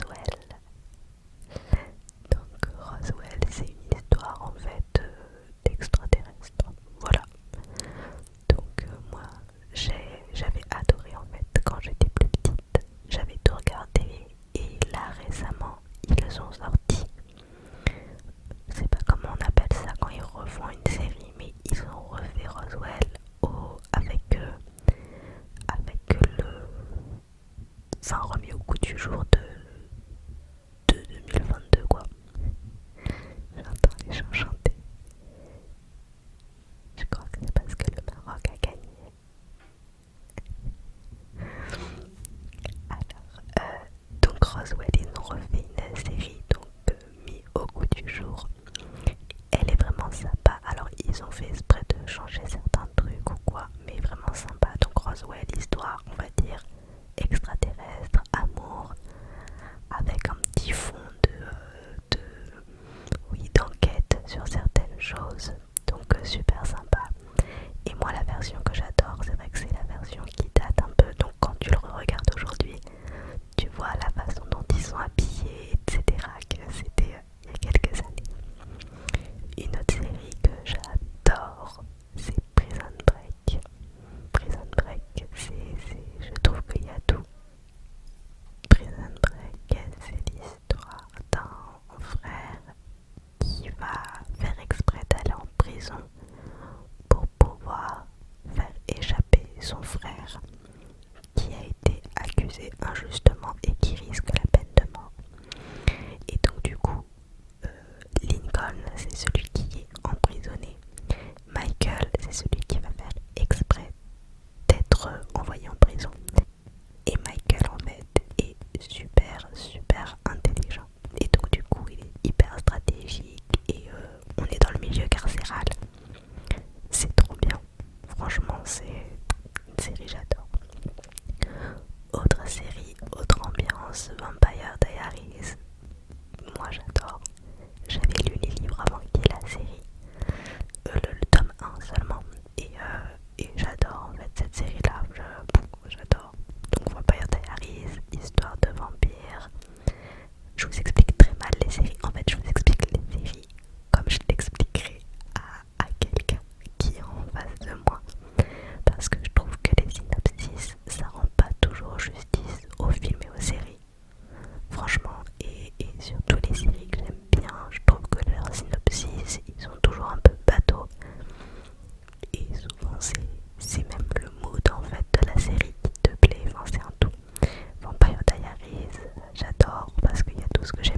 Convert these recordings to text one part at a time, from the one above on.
Roswell. Donc Roswell, c'est une histoire en fait d'extraterrestres. Voilà. Donc moi j'avais adoré en fait quand j'étais plus petite. J'avais tout regardé et là récemment ils ont sorti. Je sais pas comment on appelle ça quand ils refont une série, mais ils ont refait Roswell avec le. Enfin remis au goût du jour de 2022 quoi. J'entends les gens chanter. Je crois que c'est parce que le Maroc a gagné. Alors, donc Roswell, ils ont refait une série donc mis au goût du jour. Elle est vraiment sympa. Alors ils ont fait exprès de changer certains trucs ou quoi, mais vraiment sympa. Donc Roswell, histoire, on va dire extraterrestre, amour, avec un petit fond oui, d'enquête sur certaines choses. Donc super sympa. Et moi la version que j'adore, c'est vrai que c'est la version qui date un peu. Donc quand tu le regardes aujourd'hui, tu vois la façon dont ils sont habillés, etc. que c'était il y a quelques années. Une autre série que j'adore, c'est Prison Break. Prison Break, je trouve qu'il y a tout. Prison Break, c'est l'histoire d'un frère qui va faire exprès d'aller en prison pour pouvoir faire échapper son frère qui a été accusé injustement et qui risque la peine de mort. Et donc du coup, Lincoln, c'est celui qui est emprisonné. Michael, c'est celui qui va faire exprès d'être envoyé en prison. Et Michael en fait est super intelligent. Et donc du coup il est hyper stratégique et on est dans le milieu carcéral. C'est trop bien. Franchement c'est une série j'adore. Autre série, autre ambiance, Vampire Diaries. Moi j'adore. J'avais lu les livres avant qu'il y ait la série. Le tome 1 seulement. Et j'adore en fait cette série là. J'adore. Donc Vampire Diaries, histoire de vampires. Je vous explique très mal les séries. En fait je vous explique les séries comme je l'expliquerai à quelqu'un qui est en face de moi. Parce que je trouve que les synopsis ça rend pas toujours justice aux films et aux séries. Franchement, et surtout les séries que j'aime bien, je trouve que leurs synopsis ils sont toujours un peu bateaux. Et souvent c'est même le mood en fait de la série qui te plaît, enfin c'est un tout. Vampire Diaries, j'adore parce qu'il y a tout ce que j'aime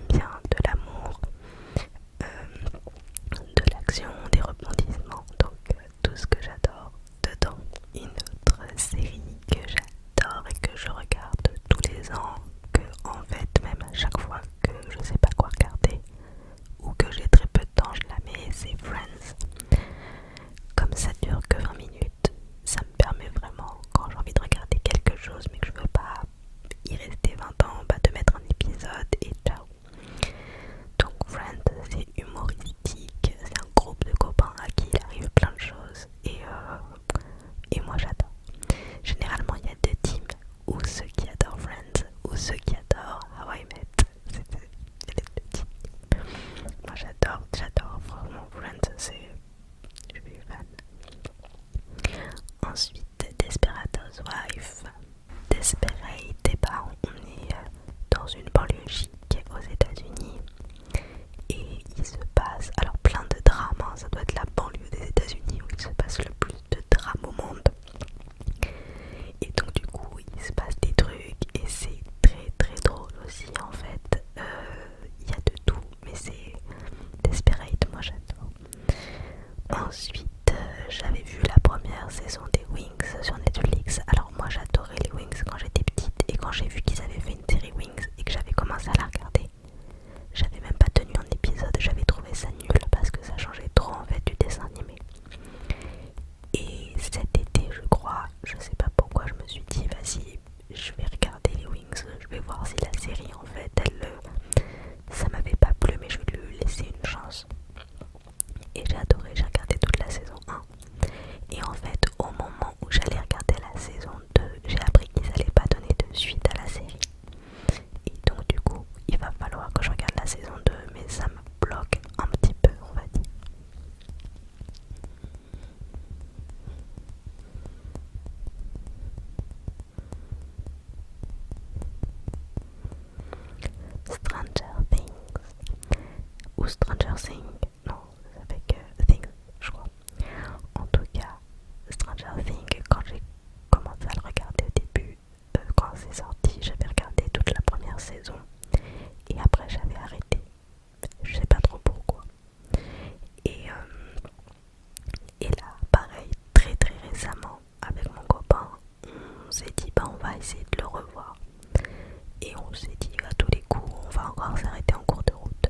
encore s'arrêter en cours de route.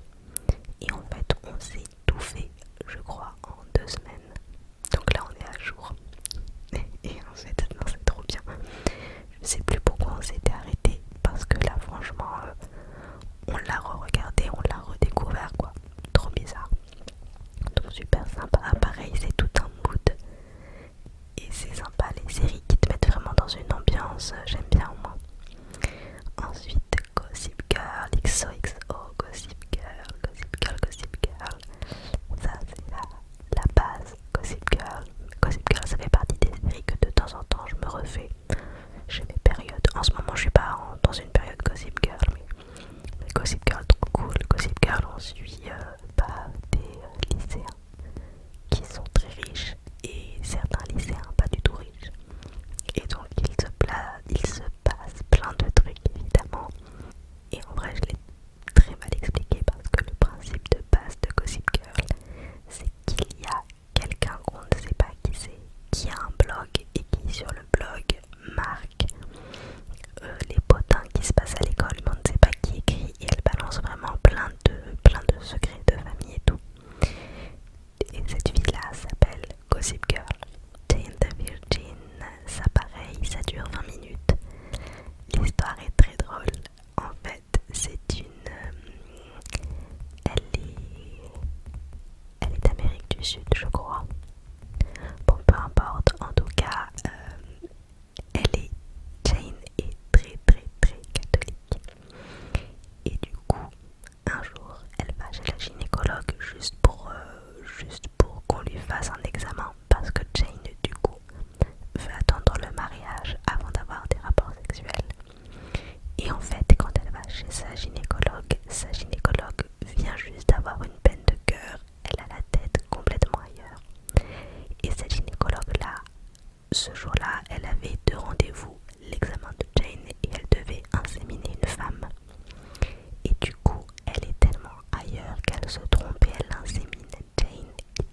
Et en fait, on s'est tout fait, je crois, en 2 semaines. Donc là, on est à jour. Et en fait, non, c'est trop bien. Je sais plus pourquoi on s'était arrêté. Parce que là, franchement, on l'a re-regardé, on l'a redécouvert, quoi. Trop bizarre. Donc super sympa. Pareil, c'est tout un mood. Et c'est sympa, les séries qui te mettent vraiment dans une ambiance. J'aime bien, moi. Ensuite, Gossip Girl, XOXO, Gossip Girl, Gossip Girl, Gossip Girl. Ça, c'est la base. Gossip Girl. Gossip Girl, ça fait partie des séries que de temps en temps je me refais. J'ai mes périodes. En ce moment, je suis pas dans une période Gossip Girl, mais Gossip Girl, trop cool. Gossip Girl, on suit des lycéens qui sont très riches et certains lycéens pas du tout riches. Et donc, il se passe plein de trucs, évidemment. Et en vrai, je l'ai très mal expliqué parce que le principe de base de Gossip Girl, c'est qu'il y a quelqu'un qu'on ne sait pas qui c'est, qui a un blog et qui sur le blog marque les potins qui se passent à l'école, mais on ne sait pas qui écrit, et elle balance vraiment plein de secrets de famille et tout. Et cette fille-là s'appelle Gossip Girl. Jane the Virgin, ça pareil, ça dure 20 minutes. L'histoire est très drôle. En fait, c'est une... elle est d'Amérique du Sud, je crois. Bon, peu importe. En tout cas, Jane est très très très catholique. Et du coup, un jour, elle va chez la gynécologue juste pour qu'on lui fasse un examen. Parce que Jane, du coup, veut attendre le mariage avant d'avoir des rapports sexuels. Et en fait, quand elle va chez sa gynécologue vient juste d'avoir une peine de cœur. Elle a la tête complètement ailleurs. Et cette gynécologue-là, ce jour-là, elle avait 2 rendez-vous, l'examen de Jane et elle devait inséminer une femme. Et du coup, elle est tellement ailleurs qu'elle se trompe et elle insémine Jane. Et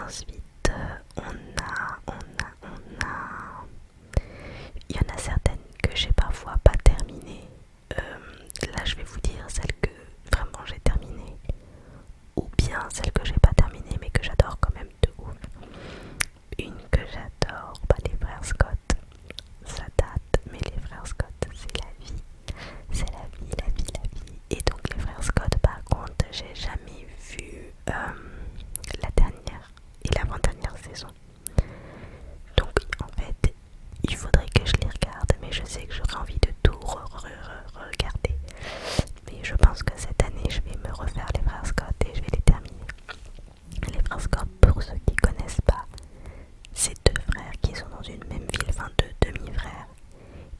Ensuite, il y en a certaines que j'ai parfois pas terminées. Là, je vais vous dire celles que vraiment j'ai terminées, ou bien celles que j'ai pas terminées mais que j'adore quand même de ouf. Une que j'adore, les frères Scott. Ça date, mais les frères Scott, c'est la vie. C'est la vie, la vie, la vie. Et donc les frères Scott, par contre, j'ai jamais vu la dernière et l'avant-dernière saison. Donc en fait, il faudrait que je les regarde, mais je sais que j'aurais envie de tout regarder. Mais je pense que cette année, je vais me refaire les frères Scott et je vais les terminer. Les frères Scott, pour ceux qui connaissent pas, c'est deux frères qui sont dans une même ville, enfin deux demi-frères.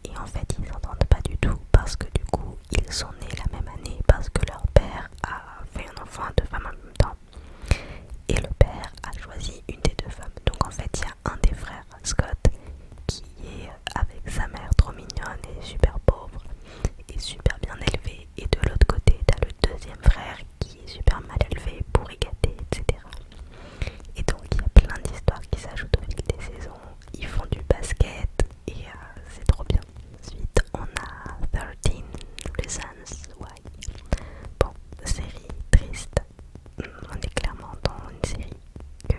Et en fait, ils s'entendent pas du tout parce que du coup, ils sont nés la même année parce que leur père a fait un enfant à deux femmes en même temps. Et le père a choisi une des deux femmes. Donc en fait, il y a un des frères, Scott, qui est avec sa mère trop mignonne et super pauvre et super bien élevé. Et de l'autre côté, t'as le deuxième frère qui est super mal élevé, pourri gâté, etc. Et donc il y a plein d'histoires qui s'ajoutent au fil des saisons. Ils font du basket et c'est trop bien. Ensuite on a 13 Reasons Why. Bon, série triste. On est clairement dans une série que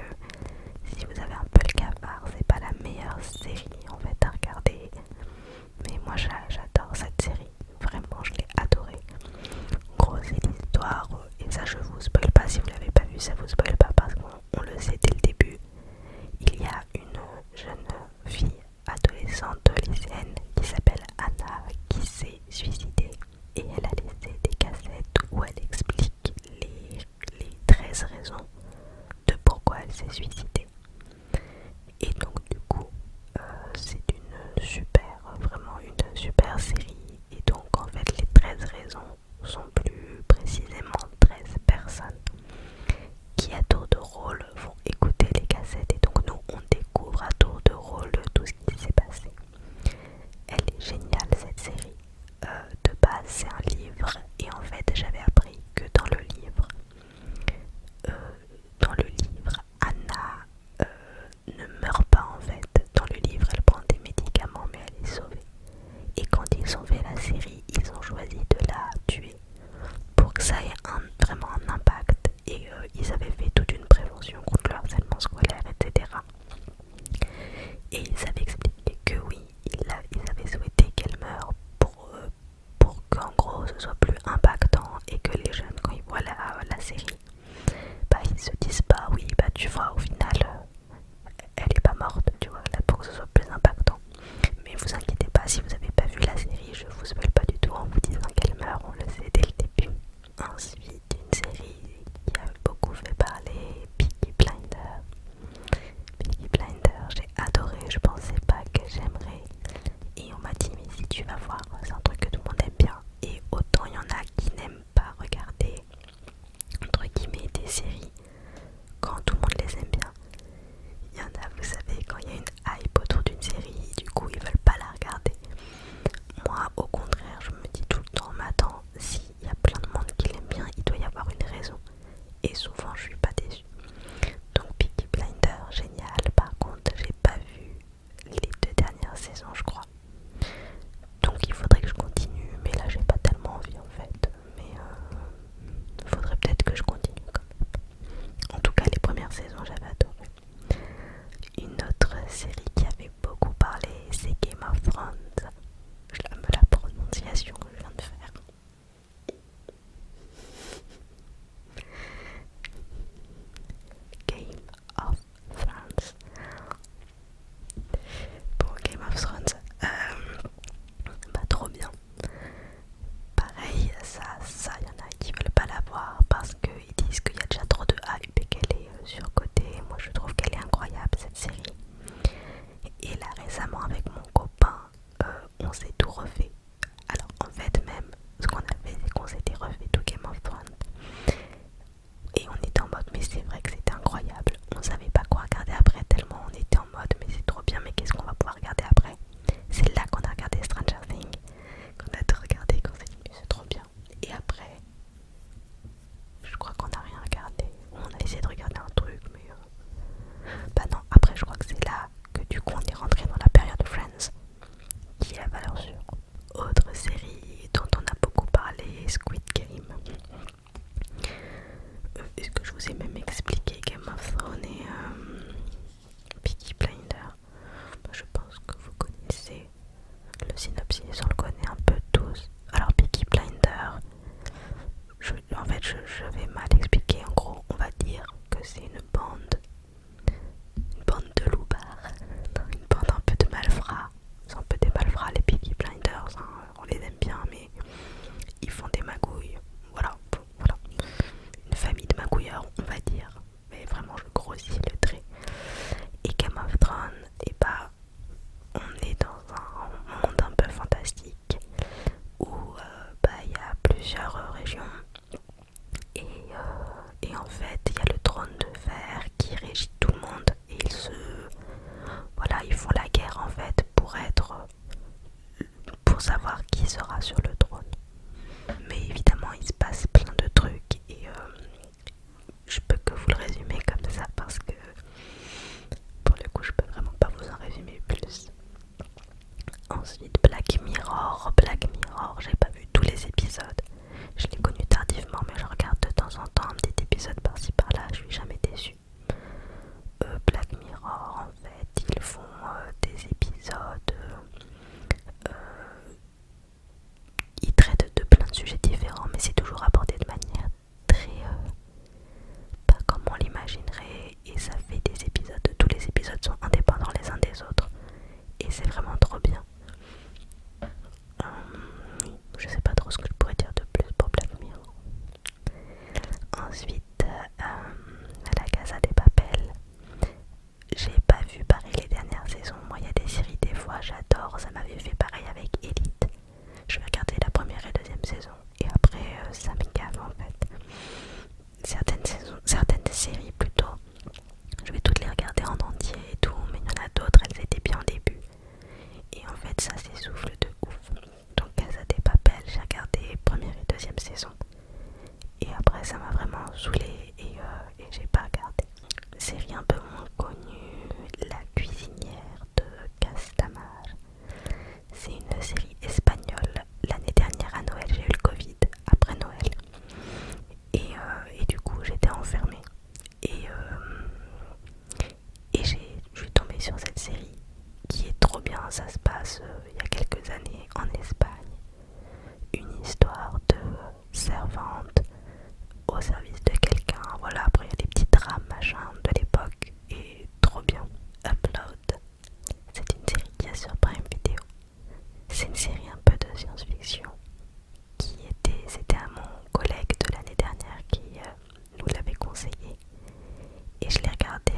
si vous avez un peu le cafard, c'est pas la meilleure série en fait à regarder. Mais moi j'adore cette série. Vraiment, je l'ai adorée. En gros, c'est l'histoire, et ça je vous spoil pas si vous l'avez pas vu, ça vous spoil pas parce qu'on le sait dès le début. Il y a une jeune fille adolescente lycéenne qui s'appelle Anna qui s'est suicidée et elle a laissé des cassettes où elle explique les 13 raisons de pourquoi elle s'est suicidée. Et donc du coup c'est vraiment une super série. Et donc en fait les 13 raisons sont plus précisément 13 personnes qui à tour de rôle vont écouter les cassettes et donc nous on découvre à tour de rôle tout ce qui s'est passé. Elle est géniale cette série. De base c'est un livre et en fait j'avais appris que dans le livre Anna ne meurt pas en fait. Dans le livre elle prend des médicaments mais elle est sauvée. Et quand ils ont fait la série, ils ont choisi de la tuer pour que ça ait vraiment un impact. Et ils avaient fait toute une prévention contre le harcèlement scolaire, etc. Et ils avaient expliqué que oui, ils avaient souhaité qu'elle meure pour qu'en gros ce soit plus impactant et que les jeunes, quand ils voient la série, ils se disent pas oui, tu vois, au final, elle est pas morte, tu vois, là, pour que ce soit plus impactant. Mais vous inquiétez pas, si vous avez pas vu la série, je vous spoil pas du tout en vous disant qu'elle meurt, on le sait dès le début. Ensuite, une série qui a beaucoup fait parler, Peaky Blinders. Peaky Blinders, j'ai adoré, je pensais pas que j'aimerais. Et on m'a dit, mais si tu vas voir, c'est un truc que tout le monde aime bien. Et autant il y en a qui n'aiment pas regarder, entre guillemets, des séries quand tout le monde les aime bien.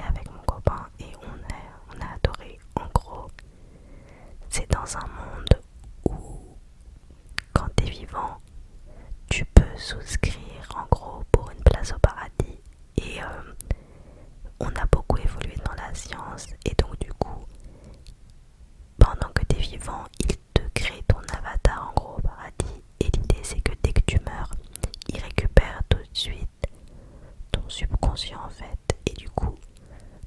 avec mon copain et on a adoré. En gros, c'est dans un monde où quand t'es vivant, tu peux souscrire en gros pour une place au paradis. Et on a beaucoup évolué dans la science et donc du coup, pendant que t'es vivant, il te crée ton avatar en gros au paradis. Et l'idée c'est que dès que tu meurs, il récupère tout de suite ton subconscient en fait. Et du coup,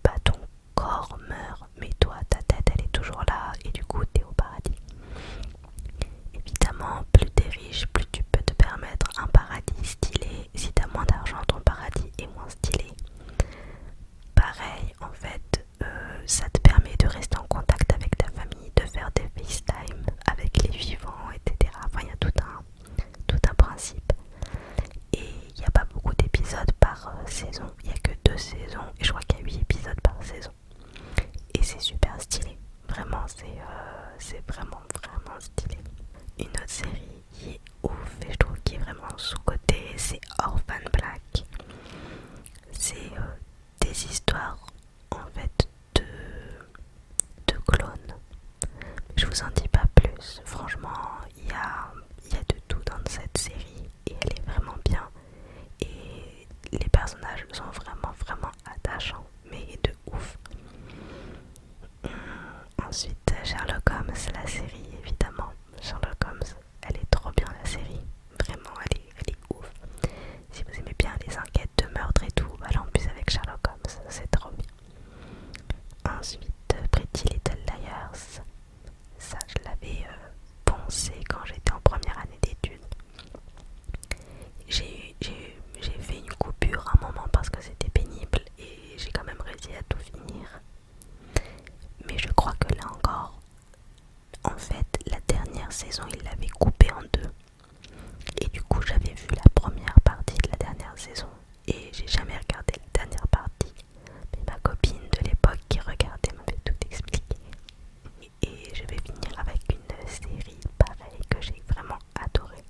bah ton corps meurt, mais toi ta tête elle est toujours là et du coup t'es au paradis. Évidemment, plus t'es riche, plus tu peux te permettre un paradis stylé. Si t'as moins d'argent, ton paradis est moins stylé. Pareil, en fait, ça te permet de rester en contact avec ta famille, de faire des FaceTime avec les vivants, etc. Enfin, il y a tout un principe. Et il n'y a pas beaucoup d'épisodes par saison. Il n'y a que 2 saisons et je crois qu'il y a 8 épisodes par saison. Et c'est super stylé. Vraiment, c'est vraiment stylé. Une autre série qui est ouf et je trouve qui est vraiment sous-cotée, c'est Orphan Black. C'est des histoires en fait de clones. Je vous en dis pas plus. Franchement, il y a de tout dans cette série et elle est vraiment bien. Et les personnages sont vraiment attachants, mais de ouf. Ensuite, Sherlock Holmes, la série évidemment. Sherlock Holmes, elle est trop bien la série. Vraiment, elle est ouf. Si vous aimez bien les enquêtes de meurtre et tout, allez en plus avec Sherlock Holmes, c'est trop bien. Ensuite, Pretty Little Liars. Ça, je l'avais poncé quand j'étais en première année d'études. J'ai fait une coupure à un moment parce que c'était pénible et j'ai quand même réussi à tout finir. Mais je crois que là encore, en fait, la dernière saison, il l'avait coupé en 2. Et du coup, j'avais vu la première partie de la dernière saison et j'ai jamais regardé la dernière partie. Mais ma copine de l'époque qui regardait m'avait tout expliqué. Et je vais finir avec une série pareille que j'ai vraiment adorée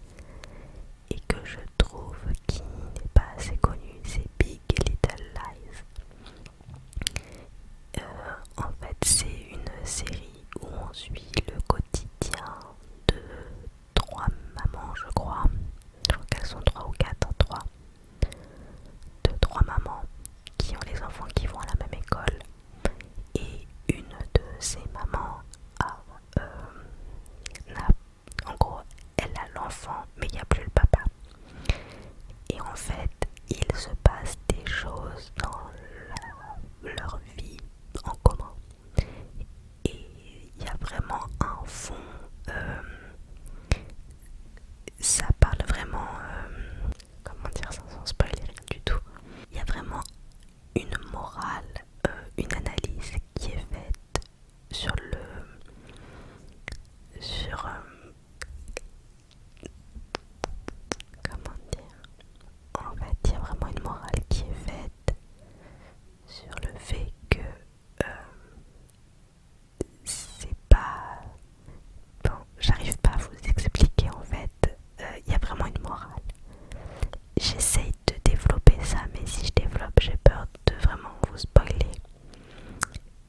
et que je trouve qui n'est pas assez connue, c'est Big Little Lies. En fait, c'est une série où on suit le quotidien de 3 mamans, je crois. Je crois qu'elles sont 3 ou 4, 3. De 3 mamans qui ont les enfants qui vont à la même école. Et une de ces mamans en gros, elle a l'enfant, mais il n'y a plus le papa. Et en fait, il se passe des choses dans leur vie en commun. Et il y a vraiment un fond. Ça parle vraiment. Comment dire ça sans spoiler rien du tout. Il y a vraiment une morale, une analyse qui est faite sur comment dire, en fait il y a vraiment une morale qui est faite sur le fait que c'est pas bon, j'arrive pas à vous expliquer en fait. Il y a vraiment une morale. J'essaye de développer ça, mais si je développe, j'ai peur de vraiment vous spoiler.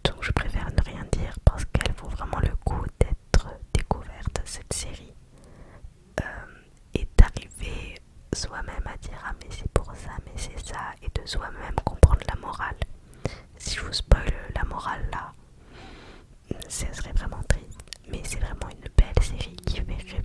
Donc je préfère ne rien dire parce qu'elle vaut vraiment le coup d'être découverte, cette série. Et d'arriver soi-même à dire ah mais c'est pour ça, mais c'est ça, et de soi-même comprendre la morale. Si je vous spoil la morale là, ce serait vraiment triste. Mais c'est vraiment une belle série qui fait